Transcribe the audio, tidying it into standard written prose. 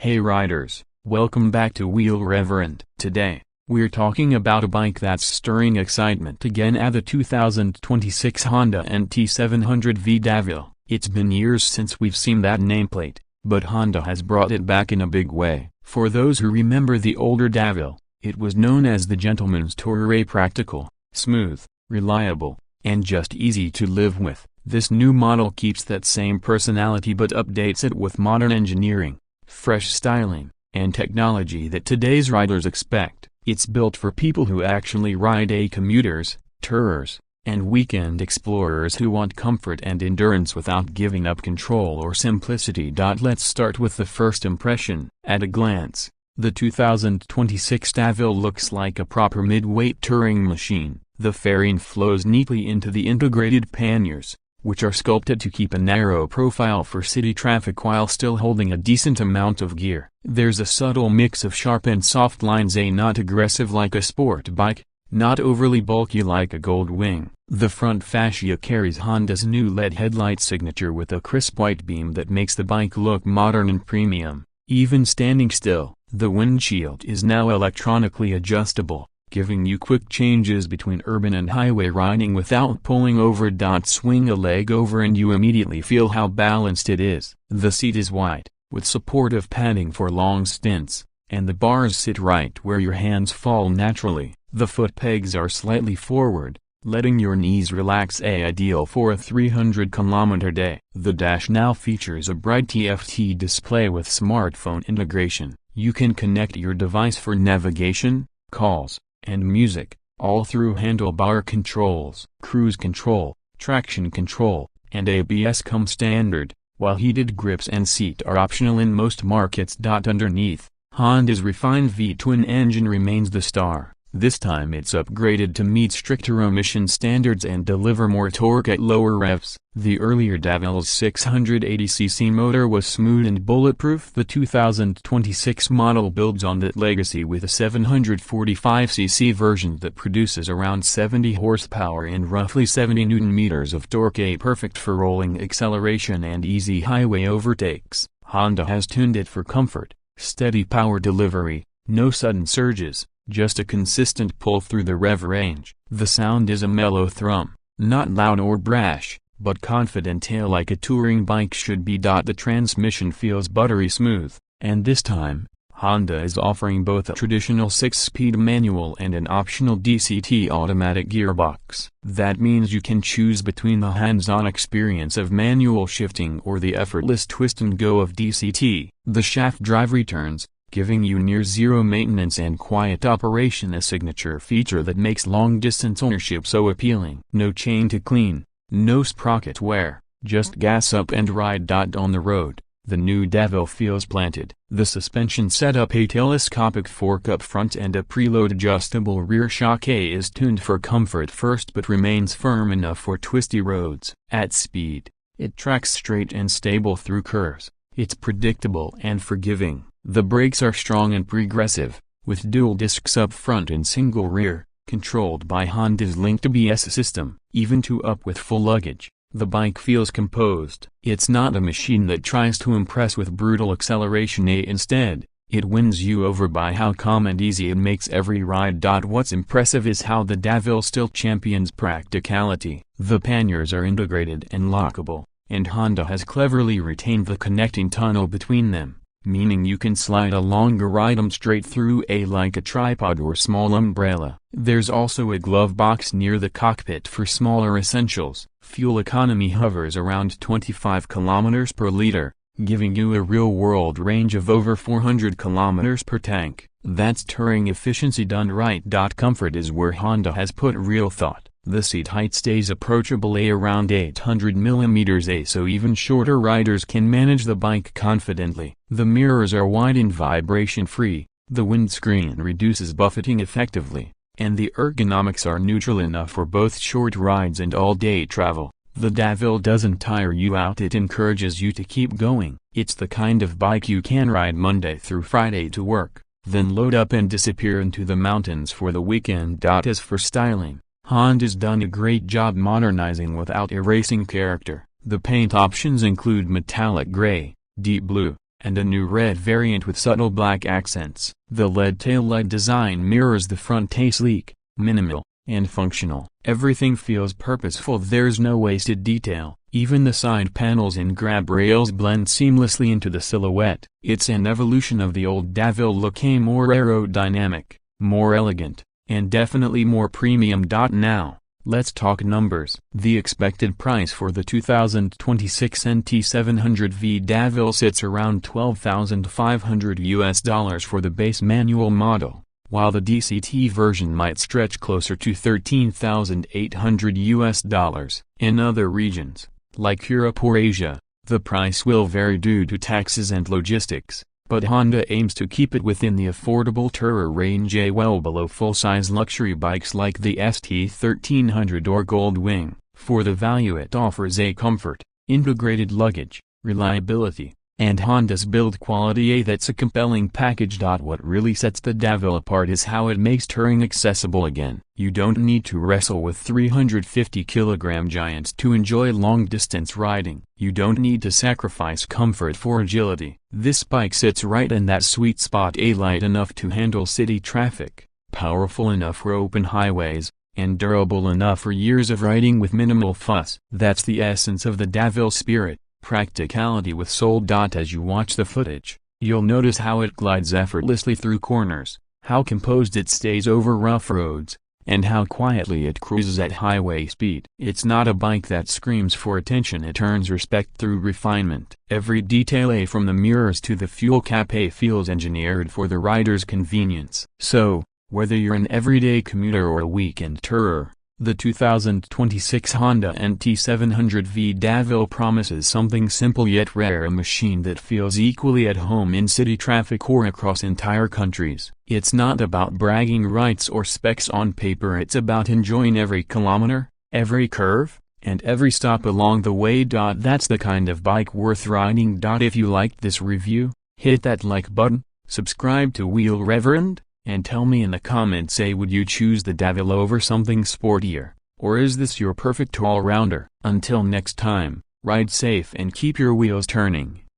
Hey riders, welcome back to Wheel Reverend. Today, we're talking about a bike that's stirring excitement again at the 2026 Honda NT700V Deauville. It's been years since we've seen that nameplate, but Honda has brought it back in a big way. For those who remember the older Deauville, it was known as the gentleman's Tourer. Practical, smooth, reliable, and just easy to live with. This new model keeps that same personality but updates it with modern engineering, fresh styling, and technology that today's riders expect. It's built for people who actually ride, commuters, tourers, and weekend explorers who want comfort and endurance without giving up control or simplicity. Let's start with the first impression. At a glance, the 2026 Deauville looks like a proper mid-weight touring machine. The fairing flows neatly into the integrated panniers, which are sculpted to keep a narrow profile for city traffic while still holding a decent amount of gear. There's a subtle mix of sharp and soft lines, not aggressive like a sport bike, not overly bulky like a Gold Wing. The front fascia carries Honda's new LED headlight signature with a crisp white beam that makes the bike look modern and premium. Even standing still, the windshield is now electronically adjustable, giving you quick changes between urban and highway riding without pulling over. Swing a leg over and you immediately feel how balanced it is. The seat is wide, with supportive padding for long stints, and the bars sit right where your hands fall naturally. The foot pegs are slightly forward, letting your knees relax, ideal for a 300-kilometer day. The dash now features a bright TFT display with smartphone integration. You can connect your device for navigation, calls, and music, all through handlebar controls. Cruise control, traction control, and ABS come standard, while heated grips and seat are optional in most markets. Underneath, Honda's refined V-twin engine remains the star. This time it's upgraded to meet stricter emission standards and deliver more torque at lower revs. The earlier Deauville's 680cc motor was smooth and bulletproof. The 2026 model builds on that legacy with a 745cc version that produces around 70 horsepower and roughly 70 Nm of torque, perfect for rolling acceleration and easy highway overtakes. Honda has tuned it for comfort, steady power delivery, no sudden surges, just a consistent pull through the rev range. The sound is a mellow thrum, not loud or brash, but confident like a touring bike should be. The transmission feels buttery smooth, and this time, Honda is offering both a traditional 6-speed manual and an optional DCT automatic gearbox. That means you can choose between the hands-on experience of manual shifting or the effortless twist and go of DCT. The shaft drive returns, giving you near-zero maintenance and quiet operation, a signature feature that makes long-distance ownership so appealing. No chain to clean, no sprocket wear, just gas up and ride. On the road, the new Deauville feels planted. The suspension setup, a telescopic fork up front and a preload adjustable rear shock, is tuned for comfort first but remains firm enough for twisty roads. At speed, it tracks straight and stable through curves. It's predictable and forgiving. The brakes are strong and progressive, with dual discs up front and single rear, controlled by Honda's linked ABS system. Even up with full luggage, the bike feels composed. It's not a machine that tries to impress with brutal acceleration, instead, it wins you over by how calm and easy it makes every ride. What's impressive is how the Deauville still champions practicality. The panniers are integrated and lockable, and Honda has cleverly retained the connecting tunnel between them, meaning you can slide a longer item straight through like a tripod or small umbrella. There's also a glove box near the cockpit for smaller essentials. Fuel economy hovers around 25 km per liter, giving you a real-world range of over 400 km per tank. That's touring efficiency done right. Comfort is where Honda has put real thought. The seat height stays approachable, around 800 mm, so even shorter riders can manage the bike confidently. The mirrors are wide and vibration-free, the windscreen reduces buffeting effectively, and the ergonomics are neutral enough for both short rides and all-day travel. The Deauville doesn't tire you out, it encourages you to keep going. It's the kind of bike you can ride Monday through Friday to work, then load up and disappear into the mountains for the weekend. As for styling, Honda's done a great job modernizing without erasing character. The paint options include metallic gray, deep blue, and a new red variant with subtle black accents. The LED tail light design mirrors the front, sleek, minimal, and functional. Everything feels purposeful, there's no wasted detail. Even the side panels and grab rails blend seamlessly into the silhouette. It's an evolution of the old Deauville look, a more aerodynamic, more elegant, and definitely more premium. Now, let's talk numbers. The expected price for the 2026 NT700V Deauville sits around $12,500 for the base manual model, while the DCT version might stretch closer to $13,800. In other regions, like Europe or Asia, the price will vary due to taxes and logistics, but Honda aims to keep it within the affordable tourer range, well below full-size luxury bikes like the ST1300 or Goldwing. For the value it offers, a comfort, integrated luggage, reliability, and Honda's build quality, that's a compelling package. What really sets the Deauville apart is how it makes touring accessible again. You don't need to wrestle with 350-kilogram giants to enjoy long-distance riding. You don't need to sacrifice comfort for agility. This bike sits right in that sweet spot, light enough to handle city traffic, powerful enough for open highways, and durable enough for years of riding with minimal fuss. That's the essence of the Deauville spirit. Practicality with soul. As you watch the footage, you'll notice how it glides effortlessly through corners, how composed it stays over rough roads, and how quietly it cruises at highway speed. It's not a bike that screams for attention, it earns respect through refinement. Every detail, from the mirrors to the fuel cap, feels engineered for the rider's convenience. So, whether you're an everyday commuter or a weekend tourer, the 2026 Honda NT700V Deauville promises something simple yet rare, a machine that feels equally at home in city traffic or across entire countries. It's not about bragging rights or specs on paper, it's about enjoying every kilometer, every curve, and every stop along the way. That's the kind of bike worth riding. If you liked this review, hit that like button, subscribe to Wheel Reverend, and tell me in the comments, would you choose the Deauville over something sportier, or is this your perfect all-rounder? Until next time, ride safe and keep your wheels turning.